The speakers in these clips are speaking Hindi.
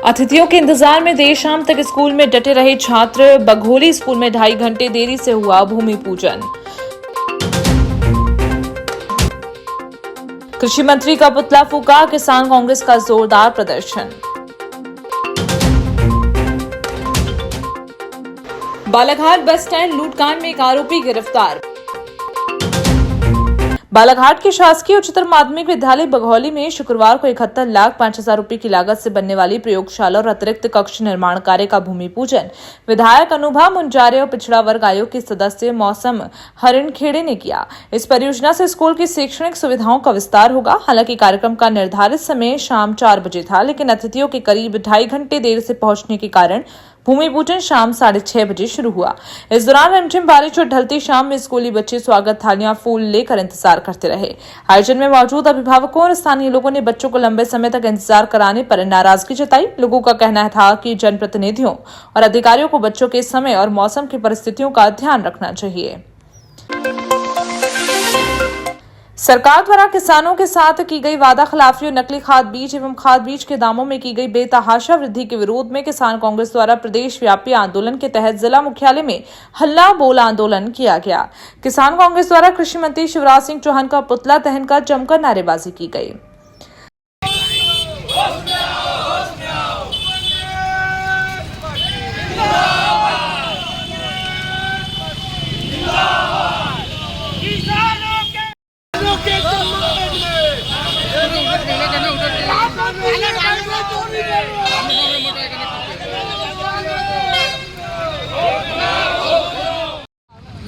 अतिथियों के इंतजार में देर शाम तक स्कूल में डटे रहे छात्र। बघोली स्कूल में 2.5 घंटे देरी से हुआ भूमि पूजन। कृषि मंत्री का पुतला फूका, किसान कांग्रेस का जोरदार प्रदर्शन। बालाघाट बस स्टैंड लूटकांड में एक आरोपी गिरफ्तार। बालाघाट के शासकीय उच्चतर माध्यमिक विद्यालय बघौली में शुक्रवार को 71,05,000 रुपए की लागत से बनने वाली प्रयोगशाला और अतिरिक्त कक्ष निर्माण कार्य का भूमि पूजन विधायक अनुभा मुंजारे और पिछड़ा वर्ग आयोग के सदस्य मौसम हरिणखेड़े ने किया। इस परियोजना से स्कूल की शैक्षणिक सुविधाओं का विस्तार होगा। हालांकि कार्यक्रम का निर्धारित समय शाम 4 बजे था, लेकिन अतिथियों के करीब 2.5 घंटे देर से पहुंचने के कारण भूमि पूजन शाम 6:30 बजे शुरू हुआ। इस दौरान रिमझिम बारिश और ढलती शाम में स्कूली बच्चे स्वागत थालियां फूल लेकर इंतजार करते रहे। आयोजन में मौजूद अभिभावकों और स्थानीय लोगों ने बच्चों को लंबे समय तक इंतजार कराने पर नाराजगी जताई। लोगों का कहना था कि जनप्रतिनिधियों और अधिकारियों को बच्चों के समय और मौसम की परिस्थितियों का ध्यान रखना चाहिए। सरकार द्वारा किसानों के साथ की गई वादा खिलाफी और नकली खाद बीज एवं खाद बीज के दामों में की गई बेतहाशा वृद्धि के विरोध में किसान कांग्रेस द्वारा प्रदेश व्यापी आंदोलन के तहत जिला मुख्यालय में हल्ला बोल आंदोलन किया गया। किसान कांग्रेस द्वारा कृषि मंत्री शिवराज सिंह चौहान का पुतला दहन कर जमकर नारेबाजी की गई।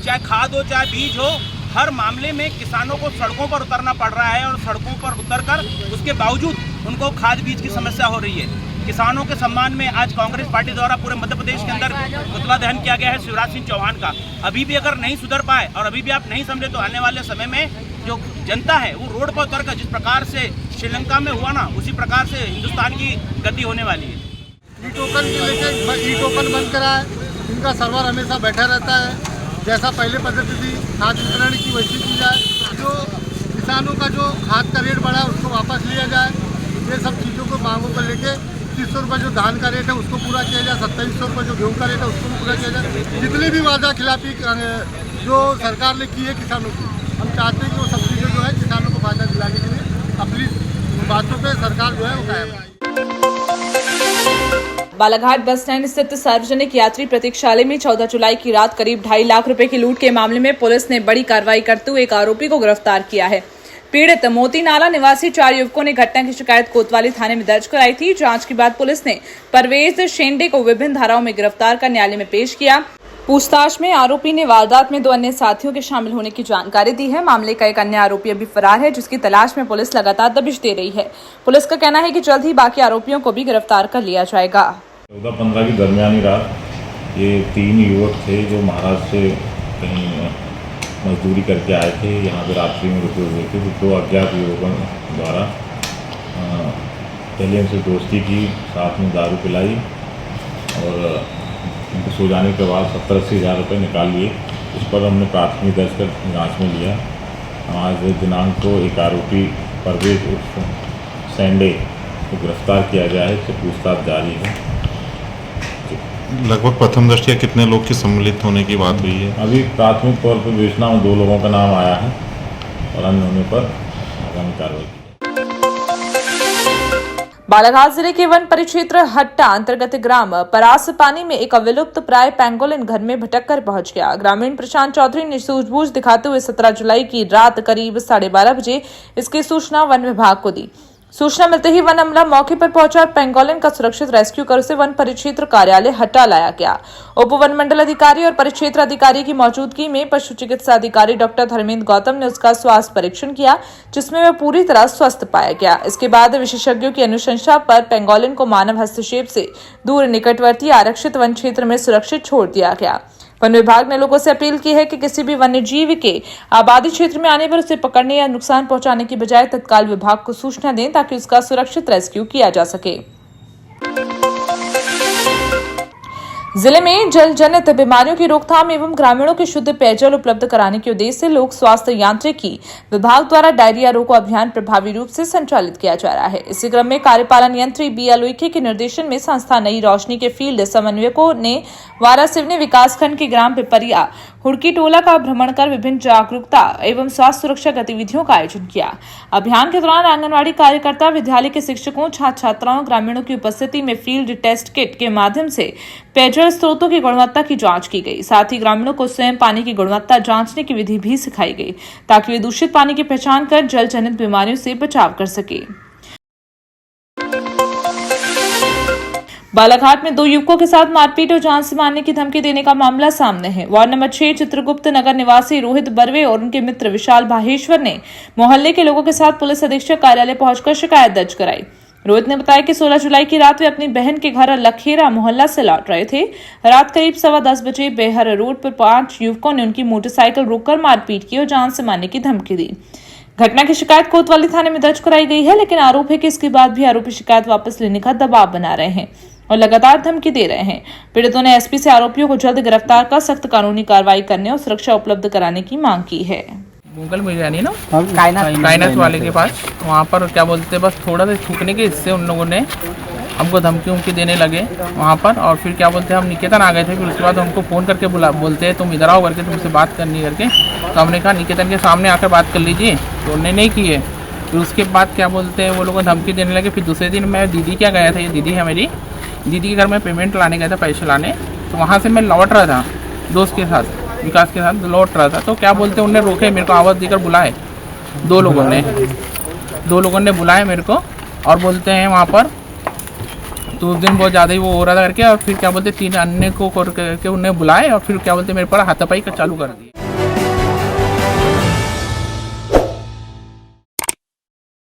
चाहे खाद हो चाहे बीज हो, हर मामले में किसानों को सड़कों पर उतरना पड़ रहा है और सड़कों पर उतरकर उसके बावजूद उनको खाद बीज की समस्या हो रही है। किसानों के सम्मान में आज कांग्रेस पार्टी द्वारा पूरे मध्य प्रदेश के अंदर पुतला दहन किया गया है शिवराज सिंह चौहान का। अभी भी अगर नहीं सुधर पाए और अभी भी आप नहीं समझे तो आने वाले समय में जो जनता है वो रोड पर उतरकर जिस प्रकार से श्रीलंका में हुआ ना, उसी प्रकार से हिंदुस्तान की गति होने वाली है। ई टोकन के लेके ई टोकन बंद करा है, इनका सर्वर हमेशा बैठा रहता है। जैसा पहले पद्धति थी खाद वितरण की वैसी की जाए, जो किसानों का जो खाद का रेट बढ़ा उसको वापस लिया जाए। ये सब चीज़ों को मांगों पर लेके 300 रुपये जो धान का रेट है उसको पूरा किया जाए, 2700 रुपये जो गेहूँ का रेट है उसको पूरा किया जाए। जितनी भी वादा खिलाफी जो सरकार ने की है किसानों की, हम चाहते हैं कि वो सब चीज़ें जो है किसानों को फायदा दिलाने के लिए अपनी बातों पर सरकार जो है वो कायम रहे। बालाघाट बस स्टैंड स्थित सार्वजनिक यात्री प्रतीक्षालय में 14 जुलाई की रात करीब 2.5 लाख रुपए की लूट के मामले में पुलिस ने बड़ी कार्रवाई करते हुए एक आरोपी को गिरफ्तार किया है। पीड़ित मोती नाला निवासी 4 युवकों ने घटना की शिकायत कोतवाली थाने में दर्ज कराई थी। जांच के बाद पुलिस ने परवेज शेंडे को विभिन्न धाराओं में गिरफ्तार कर न्यायालय में पेश किया। पूछताछ में आरोपी ने वारदात में 2 अन्य साथियों के शामिल होने की जानकारी दी है। मामले का एक अन्य आरोपी अभी फरार है, जिसकी तलाश में पुलिस लगातार दबिश दे रही है। पुलिस का कहना है कि जल्द ही बाकी आरोपियों को भी गिरफ्तार कर लिया जाएगा। 14-15 की दरमियानी रात ये 3 युवक थे जो महाराष्ट्र से कहीं मजदूरी करके आए थे, यहाँ पे रात्रि में रुके हुए थे। तो 2 अज्ञात युवकों द्वारा पहले उनसे दोस्ती की, साथ में दारू पिलाई और उनको सो जाने के बाद 70-80 हज़ार रुपये निकाल लिए। इस पर हमने प्राथमिक दर्ज कर जाँच में लिया। आज दिनांक को एक आरोपी परवेज उर्फ सेंडे को गिरफ्तार किया गया है, इससे पूछताछ जारी है। लगभग प्रथम दृष्टया कितने लोग की सम्मिलित होने की बात हुई है? अभी प्राथमिक तौर पर विवेचना में 2 लोगों का नाम आया है और अन्य होने पर आगामी कार्रवाई। बालाघाट जिले के वन परिक्षेत्र हट्टा अंतर्गत ग्राम परासपानी में एक अविलुप्त प्राय पेंगोलिन घर में भटक कर पहुंच गया। ग्रामीण प्रशांत चौधरी ने सूझबूझ दिखाते हुए 17 जुलाई की रात करीब 12:30 बजे इसकी सूचना वन विभाग को दी। सूचना मिलते ही वन अमला मौके पर पहुंचा और पेंगोलिन का सुरक्षित रेस्क्यू कर उसे वन परिक्षेत्र कार्यालय हट्टा लाया गया। उप वन मंडल अधिकारी और परिक्षेत्र अधिकारी की मौजूदगी में पशु चिकित्सा अधिकारी डॉक्टर धर्मेंद्र गौतम ने उसका स्वास्थ्य परीक्षण किया, जिसमें वह पूरी तरह स्वस्थ पाया गया। इसके बाद विशेषज्ञों की अनुशंसा पर पेंगोलिन को मानव हस्तक्षेप से दूर निकटवर्ती आरक्षित वन क्षेत्र में सुरक्षित छोड़ दिया गया। वन विभाग ने लोगों से अपील की है कि किसी भी वन्य जीव के आबादी क्षेत्र में आने पर उसे पकड़ने या नुकसान पहुंचाने की बजाय तत्काल विभाग को सूचना दें, ताकि उसका सुरक्षित रेस्क्यू किया जा सके। जिले में जल जनित बीमारियों की रोकथाम एवं ग्रामीणों को शुद्ध पेयजल उपलब्ध कराने के उद्देश्य से लोक स्वास्थ्य यांत्रिकी विभाग द्वारा डायरिया रोको अभियान प्रभावी रूप से संचालित किया जा रहा है। इसी क्रम में कार्यपालन यंत्री BL उइके के निर्देशन में संस्था नई रोशनी के फील्ड समन्वयकों ने वारासिवनी विकासखंड के ग्राम पिपरिया हुड़की टोला का भ्रमण कर विभिन्न जागरूकता एवं स्वास्थ्य सुरक्षा गतिविधियों का आयोजन किया। अभियान के दौरान आंगनवाड़ी कार्यकर्ता, विद्यालय के शिक्षकों, छात्र छात्राओं, ग्रामीणों की उपस्थिति में फील्ड टेस्ट किट के माध्यम से पेयजल स्रोतों की गुणवत्ता की जांच की गई। साथ ही ग्रामीणों को स्वयं पानी की गुणवत्ता जांचने की विधि भी सिखाई गई ताकि वे दूषित पानी की पहचान कर जल जनित बीमारियों से बचाव कर सके। बालाघाट में 2 युवकों के साथ मारपीट और जान से मारने की धमकी देने का मामला सामने है। वार्ड नंबर 6 चित्रगुप्त नगर निवासी रोहित बर्वे और उनके मित्र विशाल भाहेश्वर ने मोहल्ले के लोगों के साथ पुलिस अधीक्षक कार्यालय पहुंचकर शिकायत दर्ज कराई। रोहित ने बताया कि 16 जुलाई की रात वे अपनी बहन के घर लखेरा मोहल्ला से लौट रहे थे। रात करीब 10:15 बजे बेहर रोड पर 5 युवकों ने उनकी मोटरसाइकिल रोककर मारपीट की और जान से मारने की धमकी दी। घटना की शिकायत कोतवाली थाने में दर्ज कराई गई है, लेकिन आरोप है कि इसके बाद भी आरोपी शिकायत वापस लेने का दबाव बना रहे हैं और लगातार धमकी दे रहे हैं। पीड़ितों ने एसपी से आरोपियों को जल्द गिरफ्तार कर सख्त कानूनी कार्रवाई करने और सुरक्षा उपलब्ध कराने की मांग की है। गूगल बिरयानी ना कायनात वाले के पास वहाँ पर क्या बोलते बस थोड़ा सा थूकने के इससे उन लोगों ने हमको धमकी देने लगे वहाँ पर। और फिर क्या बोलते हम निकेतन आ गए थे। फिर उसके बाद हमको फ़ोन करके बोलते हैं तुम इधर आओ करके, तुमसे बात करनी करके। तो हमने कहा निकेतन के सामने आकर बात कर लीजिए, तो उन्होंने नहीं की है। फिर उसके बाद क्या बोलते हैं वो लोग धमकी देने लगे। फिर दूसरे दिन मैं दीदी क्या गया था, ये दीदी है मेरी, दीदी के घर में पेमेंट लाने गया था, पैसे लाने। तो वहाँ से मैं लौट रहा था दोस्त के साथ, विकास के साथ लौट रहा था। तो क्या बोलते हैं उन्होंने रोके, मेरे को आवाज़ देकर बुलाए। 2 लोगों ने बुलाए मेरे को और बोलते हैं वहाँ पर तो उस दिन बहुत ज़्यादा ही वो हो रहा था करके। और फिर क्या बोलते 3 अन्य को करके उन्हें बुलाए और फिर क्या बोलते मेरे पर हाथापाई का चालू कर दिया।